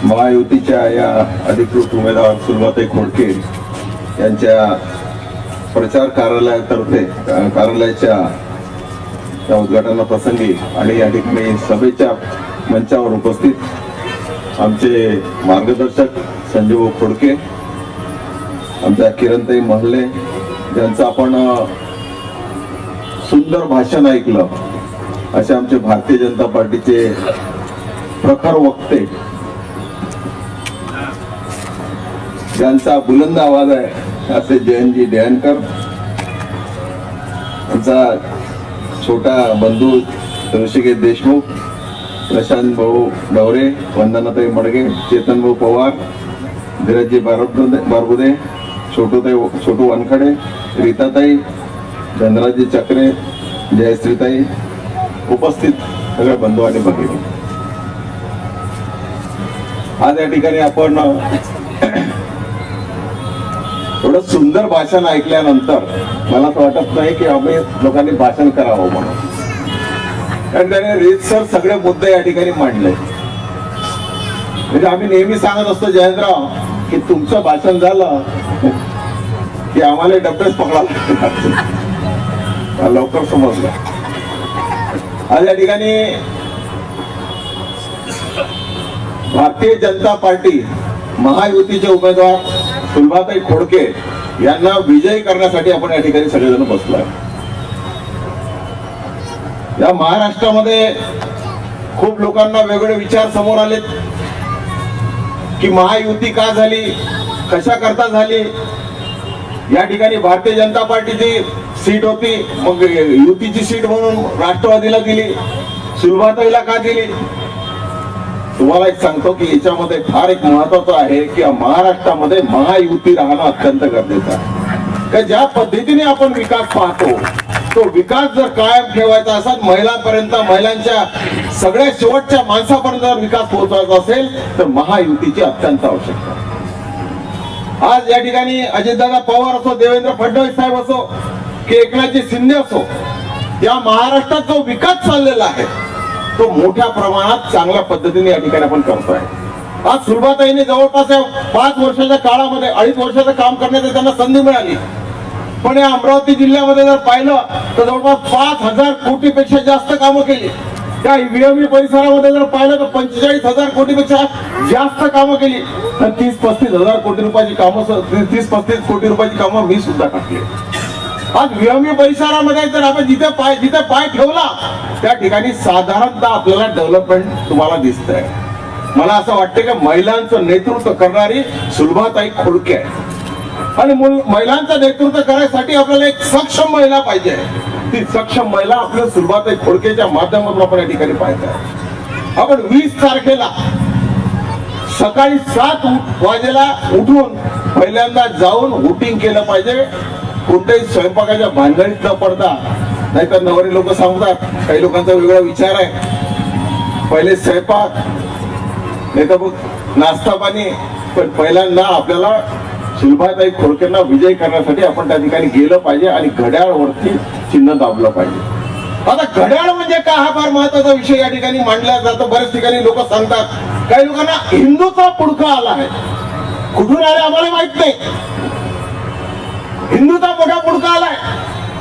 महायुतीच्या या अधिकृत उमेदवार सुलभाताई खोडके यांच्या प्रचार कार्यालयाच्या उद्घाटना प्रसंगी आणि या ठिकाणी सभेच्या मंचावर उपस्थित आमचे मार्गदर्शक संजीव खोडके, आमच्या किरणताई महले ज्यांचं आपण सुंदर भाषण ऐकलं, असे आमचे भारतीय जनता पार्टीचे प्रखर वक्ते ज्यांचा बुलंद आवाज आहे असे जयंतजी दयानकर, आमचा छोटा बंधू ऋषिकेश देशमुख, प्रशांत भाऊ डवरे, वंदनाताई मडगे, चेतन भाऊ पवार, धीरजजी बारबुदे, छोटू वानखडे, रीताताई, धनराजजी चक्रे, जयश्रीताई, उपस्थित सगळे बंधू आणि भगिनी, आज या ठिकाणी आपण थोडं सुंदर भाषण ऐकल्यानंतर मला असं वाटत नाही की आम्ही लोकांनी भाषण करावं म्हणून, कारण त्याने रीतसर सगळे मुद्दे या ठिकाणी मांडले. म्हणजे आम्ही नेहमी सांगत असतो जयंतराव की तुमचं भाषण झालं की आम्हाला डबेच पकडायला लागतात. लवकर समजलं. आज या ठिकाणी भारतीय जनता पार्टी महायुतीचे उमेदवार सुलभाताई खोडके यांना विजयी करण्यासाठी आपण या ठिकाणी सगळेजण बसलोय. या महाराष्ट्रामध्ये खूप लोकांना वेगवेगळे विचार समोर आलेत की महायुती का झाली, कशा करता झाली. या ठिकाणी भारतीय जनता पार्टीची सीट होती, मग युतीची सीट म्हणून राष्ट्रवादीला दिली, सुलभाताईला का दिली. तुम्हाला एक सांगतो की याच्यामध्ये फार एक महत्वाचं आहे की महाराष्ट्रामध्ये महायुती राहणं अत्यंत गरजेचं आहे. ज्या पद्धतीने आपण विकास पाहतो तो विकास जर कायम ठेवायचा असेल, महिलांपर्यंत, महिलांच्या सगळ्या शेवटच्या माणसापर्यंत जर विकास पोहोचवायचा असेल तर महायुतीची अत्यंत आवश्यकता आहे. आज या ठिकाणी अजितदादा पवार असो, देवेंद्र फडणवीस साहेब असो की एकनाथजी शिंदे असो, या महाराष्ट्रात जो विकास चाललेला आहे तो मोठ्या प्रमाणात चांगल्या पद्धतीने या ठिकाणी आपण करतोय. आज सुलभाताईने जवळपास 5 वर्षाच्या काळामध्ये 2.5 वर्षाचं काम करण्याची त्यांना संधी मिळाली. पण या अमरावती जिल्ह्यामध्ये जर पाहिलं तर जवळपास 5,000 कोटीपेक्षा जास्त कामं केली. त्या विहंगी परिसरामध्ये जर पाहिलं तर 45,000 कोटीपेक्षा जास्त कामं केली. 30-35 हजार कोटी रुपयाची कामं, 30-35 कोटी रुपयाची कामं मी सुद्धा टाकली. आज विहंगी परिसरामध्ये जर आपण जिथे पाय ठेवला त्या ठिकाणी साधारणतः आपल्याला डेव्हलपमेंट तुम्हाला दिसतंय. मला असं वाटतं की महिलांचं नेतृत्व करणारी सुलभाताई खोडके आहे आणि महिलांचं नेतृत्व करायसाठी आपल्याला एक सक्षम महिला पाहिजे. ती सक्षम महिला आपल्या सुलभाताई खोडकेच्या माध्यमातून आपण या ठिकाणी पाहिजे. आपण 20 तारखेला सकाळी 7 वाजेला उठून पहिल्यांदा जाऊन वोटिंग केलं पाहिजे. कोणत्याही स्वयंपाकाच्या भानगडीत न पडता, नाहीतर नवरी लोक सांगतात, काही लोकांचा वेगळा विचार आहे, पहिले स्वयंपाक नाही तर मग नाश्ता पाणी, पण पहिल्यांदा आपल्याला सुलभाताई खोडकेंना विजयी करण्यासाठी आपण त्या ठिकाणी गेलं पाहिजे आणि घड्याळवरती चिन्ह दाबलं पाहिजे. आता घड्याळ म्हणजे काय हा फार महत्वाचा विषय या ठिकाणी मांडला जातो. बऱ्याच ठिकाणी लोक सांगतात, काही लोकांना हिंदूचा पुडका आला आहे. कुठून आले आम्हाला माहित नाही, हिंदूचा मोठा पुडका आलाय.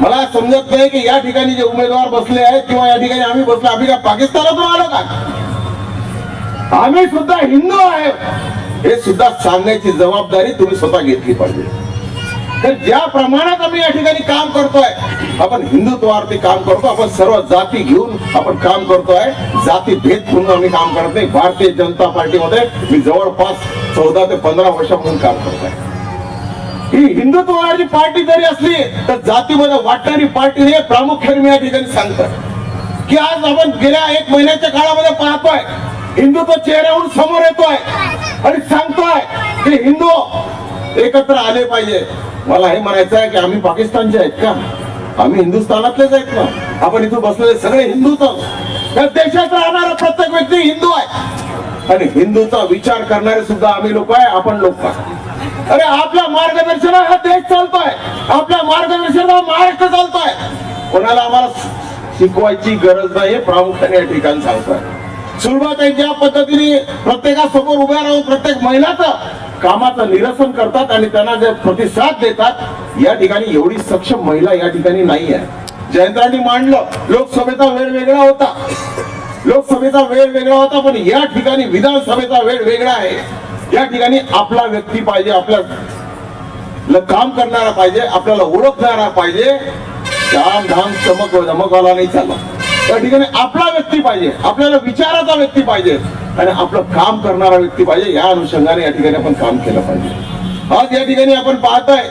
मला समजत नाही की या ठिकाणी जे उमेदवार बसले आहेत किंवा या ठिकाणी आम्ही बसलो, आम्ही का पाकिस्तानातून आलो का? आम्ही सुद्धा हिंदू आहे हे सुद्धा सांगण्याची जबाबदारी तुम्ही स्वतः घेतली पाहिजे. तर ज्या प्रमाणात आम्ही या ठिकाणी काम करतोय, आपण हिंदुत्वावरती काम करतो, आपण सर्व जाती घेऊन आपण काम करतोय, जाती भेद म्हणून आम्ही काम करत नाही. भारतीय जनता पार्टीमध्ये मी जवळपास 14 ते 15 वर्षापासून काम करतोय. ही हिंदुत्ववादी पार्टी जरी असली तर जातीमध्ये वाटणारी पार्टी नाही. प्रामुख्याने मी या ठिकाणी सांगतोय की आज आपण गेल्या 1 महिन्याच्या काळामध्ये पाहतोय हिंदुत्व चेहऱ्यावरून समोर येतोय आणि सांगतोय की हिंदू एकत्र आले पाहिजे. मला हे म्हणायचं आहे की आम्ही पाकिस्तानचे आहेत का? आम्ही हिंदुस्थानातलेच आहेत ना. आपण इथं बसलेले सगळे हिंदूच आहोत. या देशात राहणारा प्रत्येक व्यक्ती हिंदू आहे आणि हिंदूचा विचार करणारे सुद्धा आम्ही लोक आहे, आपण लोक आहे. अरे आपल्या मार्गदर्शनात हा देश चालतोय, आपल्या मार्गदर्शनात महाराष्ट्र चालतोय. कोणाला आम्हाला शिकवायची गरज नाही, प्रामुख्याने या ठिकाणी सांगतोय. सुलभाताई ज्या पद्धतीने प्रत्येकासमोर उभ्या राहून प्रत्येक महिलाचं कामाचं निरसन करतात आणि त्यांना जे प्रतिसाद देतात, या ठिकाणी एवढी सक्षम महिला या ठिकाणी नाही आहे. जयंतरांनी मांडलं, लोकसभेचा वेळ वेगळा होता, लोकसभेचा वेळ वेगळा होता, पण या ठिकाणी विधानसभेचा वेळ वेगळा आहे. या ठिकाणी आपला व्यक्ती पाहिजे, आपल्या काम करणारा पाहिजे, आपल्याला ओळखणारा पाहिजे. काम धाम चमक धमकवाला नाही चालत. या ठिकाणी आपला व्यक्ती पाहिजे, आपल्याला विचाराचा व्यक्ती पाहिजे आणि आपलं काम करणारा व्यक्ती पाहिजे. या अनुषंगाने या ठिकाणी आपण काम केलं पाहिजे. आज या ठिकाणी आपण पाहताय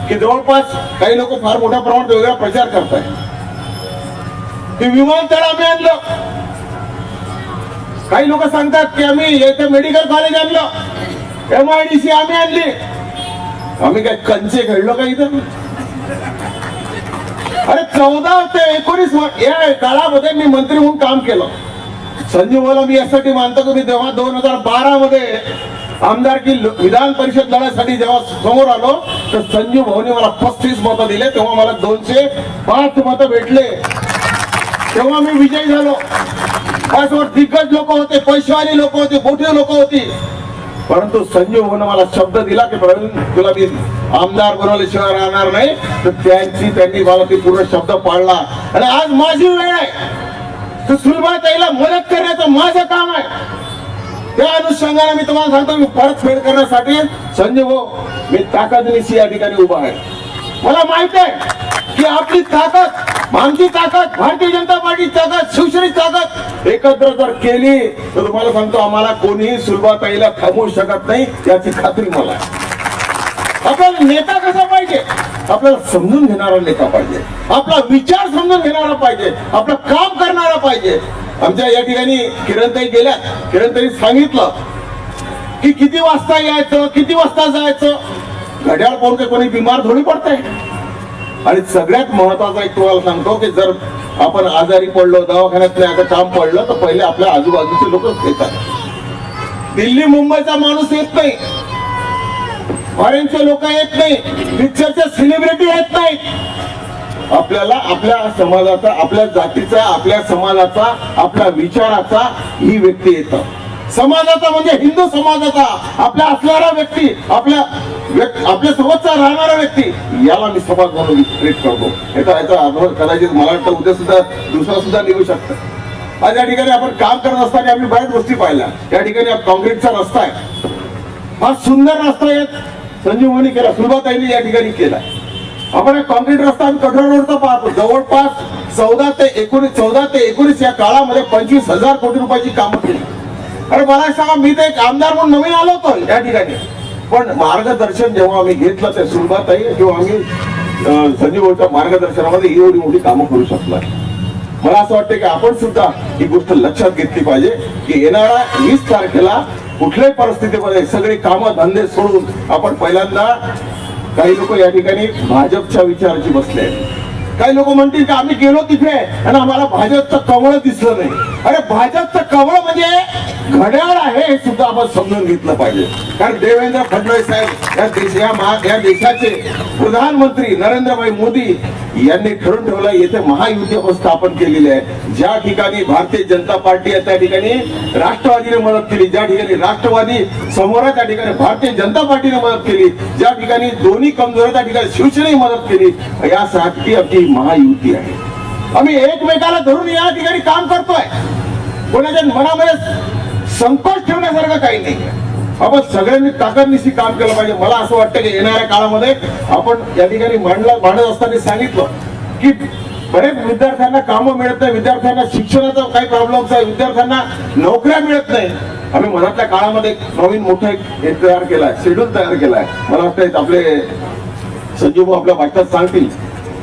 की जवळपास काही लोक फार मोठ्या प्रमाणात वेगळा प्रचार करताय की विमानतळ आम्ही आणलं. काही लोक सांगतात की आम्ही इथे मेडिकल कॉलेज आणलं, MIDC आम्ही आणली. आम्ही काय कंचे घडलो का इथं? अरे 14 ते 19 या काळामध्ये मी मंत्री म्हणून काम केलं. संजीव भाऊला मी यासाठी मानतो की मी तेव्हा 2012 मध्ये आमदारकी विधान परिषद लढ्यासाठी जेव्हा समोर आलो तर संजीव भाऊने मला 35 मतं दिले. तेव्हा मला 205 मतं भेटले. तेव्हा मी विजयी झालो. माझ्यासमोर दिग्गज लोक होते, पैसेवाली लोक होते, मोठी लोक होती, परंतु संजीव भाऊने मला शब्द दिला की प्रवीण तुला मी आमदार बनवल्याशिवाय राहणार नाही. तर त्यांनी मला ती पूर्ण शब्द पाळला आणि आज माझी वेळ आहे. तर सुलभाताईला मदत करण्याचं माझं काम आहे. त्या अनुषंगाने मी तुम्हाला सांगतो, मी परतफेड करण्यासाठी संजीव भाऊ मी ताकदनिशी या ठिकाणी उभा आहे. मला माहित आहे की आपली ताकद, आमची ताकद, भारतीय जनता पार्टी ताकद, शिवसेनेची ताकद एकत्र जर केली तर तुम्हाला सांगतो आम्हाला कोणीही सुलभाताईला थांबवू शकत नाही, याची खात्री मला आहे. आपल्याला नेता कसा पाहिजे? आपल्याला समजून घेणारा नेता पाहिजे, आपला विचार समजून घेणारा पाहिजे, आपलं काम करणारा पाहिजे. आमच्या या ठिकाणी किरणताई गेल्या, किरणताई सांगितलं की किती वाजता यायचं, किती वाजता जायचं. घड्याळ पाहून काही कोणी बिमार थोडी पडतंय. आणि सगळ्यात महत्वाचं एक तुम्हाला सांगतो की जर आपण आजारी पडलो, दवाखान्यात नाही काम पडलं तर पहिले आपल्या आजूबाजूचे लोक येतात. दिल्ली मुंबईचा माणूस येत नाही, फॉरेनचे लोक येत नाही, पिक्चरचे सेलिब्रिटी येत नाही. आपल्याला आपल्या समाजाचा, आपल्या जातीचा, आपल्या समाजाचा, आपल्या विचाराचा ही व्यक्ती येतं. समाजाचा म्हणजे हिंदू समाजाचा आपल्या असणारा व्यक्ती, आपल्या सोबतचा राहणारा व्यक्ती, याला मी समाज म्हणून ट्रीट करतो. याचा कदाचित मला वाटतं उद्या सुद्धा दुसरा सुद्धा निघू शकतं. आज या ठिकाणी आपण काम करत असताना आम्ही बऱ्याच गोष्टी पाहिल्या. या ठिकाणी कॉन्क्रीटचा रस्ता आहे, हा सुंदर रस्ता आहे, संजीव भाऊनी केला, सुलभाताईंनी या ठिकाणी केला. आपण कॉन्क्रीट रस्ता आम्ही कठोर रोडचा पाहतो. जवळपास 14 ते 19 या काळामध्ये 25,000 कोटी रुपयाची कामं केली. अरे मला सांगा, मी तर एक आमदार म्हणून नवीन आलो होतो या ठिकाणी, पण मार्गदर्शन जेव्हा आम्ही घेतलं ते सुलभाताई किंवा आम्ही संजीव भाऊच्या मार्गदर्शनामध्ये एवढी मोठी कामं करू शकलो. मला असं वाटतं की आपण सुद्धा ही गोष्ट लक्षात घेतली पाहिजे की येणाऱ्या 20 तारखेला कुठल्याही परिस्थितीमध्ये सगळी कामं धंदे सोडून आपण पहिल्यांदा, काही लोक या ठिकाणी भाजपच्या विचाराची बसले आहेत. काही लोक म्हणतील की आम्ही गेलो तिथे आणि आम्हाला भाजपचं कमळ दिसलं नाही. अरे भाजपचं कमळ म्हणजे घड्याळ आहे हे सुद्धा आपण समजून घेतलं पाहिजे. कारण देवेंद्र फडणवीस साहेब या देशाचे प्रधानमंत्री नरेंद्रभाई मोदी यांनी ठरवून ठेवलं, येथे महायुती आपण स्थापन केलेली आहे. ज्या ठिकाणी भारतीय जनता पार्टी आहे त्या ठिकाणी राष्ट्रवादीने मदत केली, ज्या ठिकाणी राष्ट्रवादी समोर आहे त्या ठिकाणी भारतीय जनता पार्टीने मदत केली, ज्या ठिकाणी दोन्ही कमजोर आहे त्या ठिकाणी शिवसेनेने मदत केली. यासाठी आमची महायुती आहे. आम्ही एकमेकाला धरून या ठिकाणी काम करतोय. कोणाच्या मनामध्ये संकोच ठेवण्यासारखं काही नाही. आपण सगळ्यांनी ताकदनिशी काम केलं पाहिजे. मला असं वाटतं की येणाऱ्या काळामध्ये आपण या ठिकाणी मांडत असताना सांगितलं की बरेच विद्यार्थ्यांना कामं मिळत नाही, विद्यार्थ्यांना शिक्षणाचा काही प्रॉब्लेम्स आहे, विद्यार्थ्यांना नोकऱ्या मिळत नाही. आम्ही मनातल्या काळामध्ये एक नवीन मोठा एक तयार केलाय, शेड्यूल तयार केलाय. मला वाटतं आपले संजीव आपल्या भाषणात सांगतील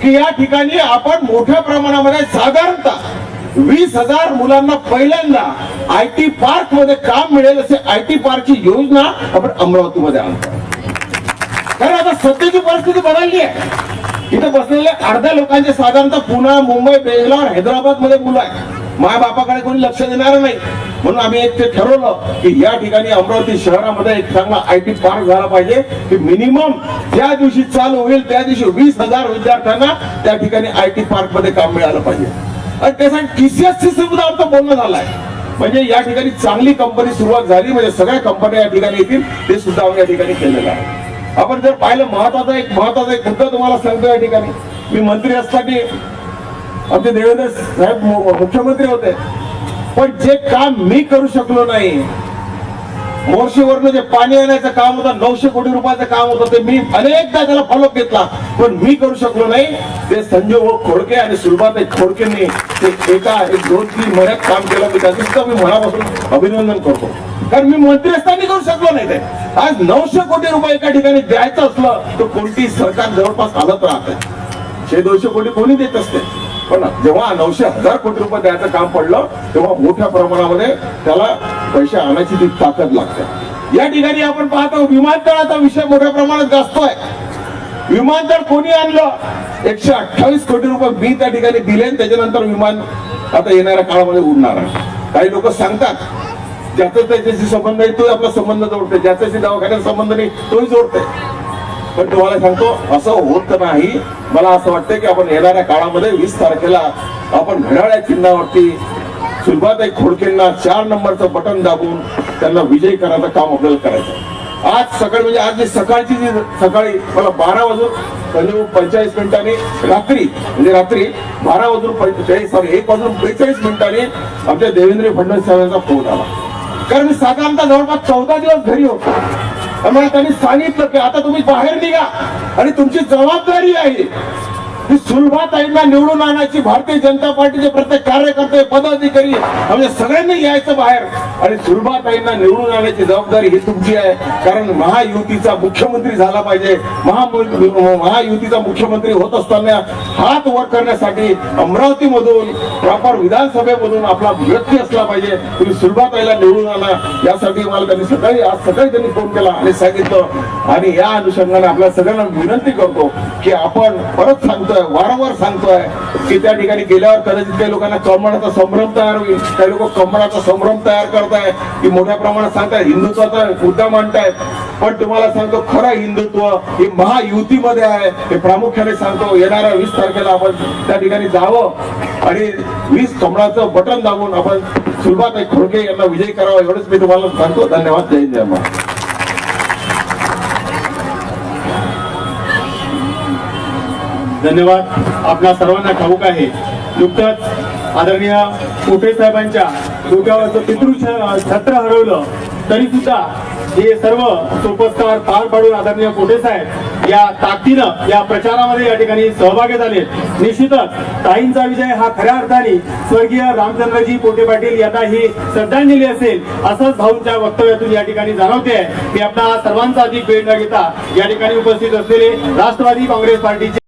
की या ठिकाणी आपण मोठ्या प्रमाणामध्ये साधारणतः 20,000 मुलांना पहिल्यांदा IT पार्क मध्ये काम मिळेल असे IT पार्कची योजना आपण अमरावतीमध्ये आणतो. कारण आता सध्याची परिस्थिती बदलली आहे. इथे बसलेल्या अर्ध्या लोकांचे साधारणतः पुणे, मुंबई, बेंगलोर, हैदराबाद मध्ये मुलं आहेत. माय बापाकडे कोणी लक्ष देणार नाही. म्हणून आम्ही एक ते ठरवलं की या ठिकाणी अमरावती शहरामध्ये एक चांगला IT पार्क झाला पाहिजे की मिनिमम ज्या दिवशी चालू होईल त्या दिवशी 20,000 विद्यार्थ्यांना त्या ठिकाणी IT पार्क मध्ये काम मिळालं पाहिजे. आणि त्यासाठी TCS ची सुद्धा आमचं बोलणं झालंय. म्हणजे या ठिकाणी चांगली कंपनी सुरुवात झाली, म्हणजे सगळ्या कंपन्या या ठिकाणी येतील, ते सुद्धा आम्ही या ठिकाणी केलेलं आहे. आपण जर पाहिलं महत्वाचा एक मुद्दा तुम्हाला सांगतो. या ठिकाणी मी मंत्री असताना आमचे देवेंद्र साहेब मुख्यमंत्री होते, पण जे काम मी करू शकलो नाही, मोर्शीवरनं जे पाणी आणायचं काम होतं, 900 कोटी रुपयाचं काम होतं, ते मी अनेकदा त्याला फॉलोअप घेतला, पण मी करू शकलो नाही. ते संजय खोडके आणि सुलभाताई खोडकेंनी ते एक 2-3 महिन्यात काम केलं. मी त्याचं सुद्धा मी मनापासून अभिनंदन करतो, कारण मी मंत्री असताना करू शकलो नाही. ते आज 900 कोटी रुपये एका ठिकाणी द्यायचं असलं तर कोणती सरकार जवळपास हालत राहते. 100-200 कोटी कोणी देत असते, पण जेव्हा 900,000 कोटी रुपये द्यायचं काम पडलं तेव्हा मोठ्या प्रमाणामध्ये त्याला पैसे आणायची ती ताकद लागते. या ठिकाणी आपण पाहतो विमानतळाचा विषय मोठ्या प्रमाणात गाजतोय. विमानतळ कोणी आणलं? 128 कोटी रुपये मी त्या ठिकाणी दिले, त्याच्यानंतर विमान आता येणाऱ्या काळामध्ये उडणार आहे. काही लोक सांगतात ज्याचा त्याच्याशी संबंध आहे तो आपला संबंध जोडते, ज्याच्याशी दवाखान्यात संबंध नाही तोही जोडते. पण तुम्हाला सांगतो असं होत नाही. मला असं वाटतं की आपण येणाऱ्या काळामध्ये 20 तारखेला आपण घड्याळ्या चिन्हावरती सुलभाताई खोडकेंना 4 नंबरचं बटन दाबून त्यांना विजयी करायचं काम आपल्याला करायचं. आज सकाळी म्हणजे आज सकाळची जी सकाळी मला 12 वाजून 45 मिनिटांनी रात्री 12 वाजून 1 वाजून 45 मिनिटांनी आमच्या देवेंद्र फडणवीस साहेबांचा फोन आला. कारण मी साधारणतः जवळपास 14 दिवस घरी होतो. आम्हाला त्यांनी सांगितलं की आता तुम्ही बाहेर निघा आणि तुमची जबाबदारी आहे की सुलभाताईंना निवडून आणायची. भारतीय जनता पार्टीचे प्रत्येक कार्यकर्ते पदाधिकारी म्हणजे सगळ्यांनी यायचं बाहेर आणि सुलभाताईंना निवडून आणण्याची जबाबदारी ही तुमची आहे. कारण महायुतीचा मुख्यमंत्री झाला पाहिजे. महायुतीचा मुख्यमंत्री होत असताना हात वर करण्यासाठी अमरावतीमधून प्रॉपर विधानसभेमधून आपला व्यक्ती असला पाहिजे. तुम्ही सुलभाताईला निवडून आणा. यासाठी मला त्यांनी आज सकाळी त्यांनी फोन केला आणि सांगितलं. आणि या अनुषंगाने आपल्या सगळ्यांना विनंती करतो की आपण परत सांगतोय, वारंवार सांगतोय की त्या ठिकाणी गेल्यावर कदाचित काही लोकांना कमळाचा संभ्रम तयार होईल. काही लोक कमळाचा संभ्रम तयार करताय की मोठ्या प्रमाणात सांगताय हिंदुत्वाचा मुद्दा मांडतायत. पण तुम्हाला सांगतो खरं हिंदुत्व हे महायुतीमध्ये आहे. हे प्रामुख्याने सांगतो. येणाऱ्या 20 तारखेला आपण त्या ठिकाणी जावं आणि 20 कमळाचं बटन दाबून आपण सुलभाताई खोडके यांना विजयी करावा एवढंच मी तुम्हाला सांगतो. धन्यवाद. जय हिंद, जय महाराष्ट्र. धन्यवाद. आपल्या सर्वांना ठाऊक आहे नुकतंच आदरणीय कोठे साहेबांच्या डोक्यावरचं पितृ छत्र हरवलं, तरी सुद्धा हे सर्व सोपस्कार पार पाडून आदरणीय कोठे साहेब या ताकदीनं या प्रचारामध्ये या ठिकाणी सहभागी झाले. निश्चितच ताईंचा विजय हा खऱ्या अर्थाने स्वर्गीय रामचंद्रजी पोटे पाटील यांना ही श्रद्धांजली असेल असंच भाऊंच्या वक्तव्यातून या ठिकाणी जाणवते. मी आपल्या सर्वांचा अधिक वेळ न घेता या ठिकाणी उपस्थित असलेले राष्ट्रवादी काँग्रेस पार्टीचे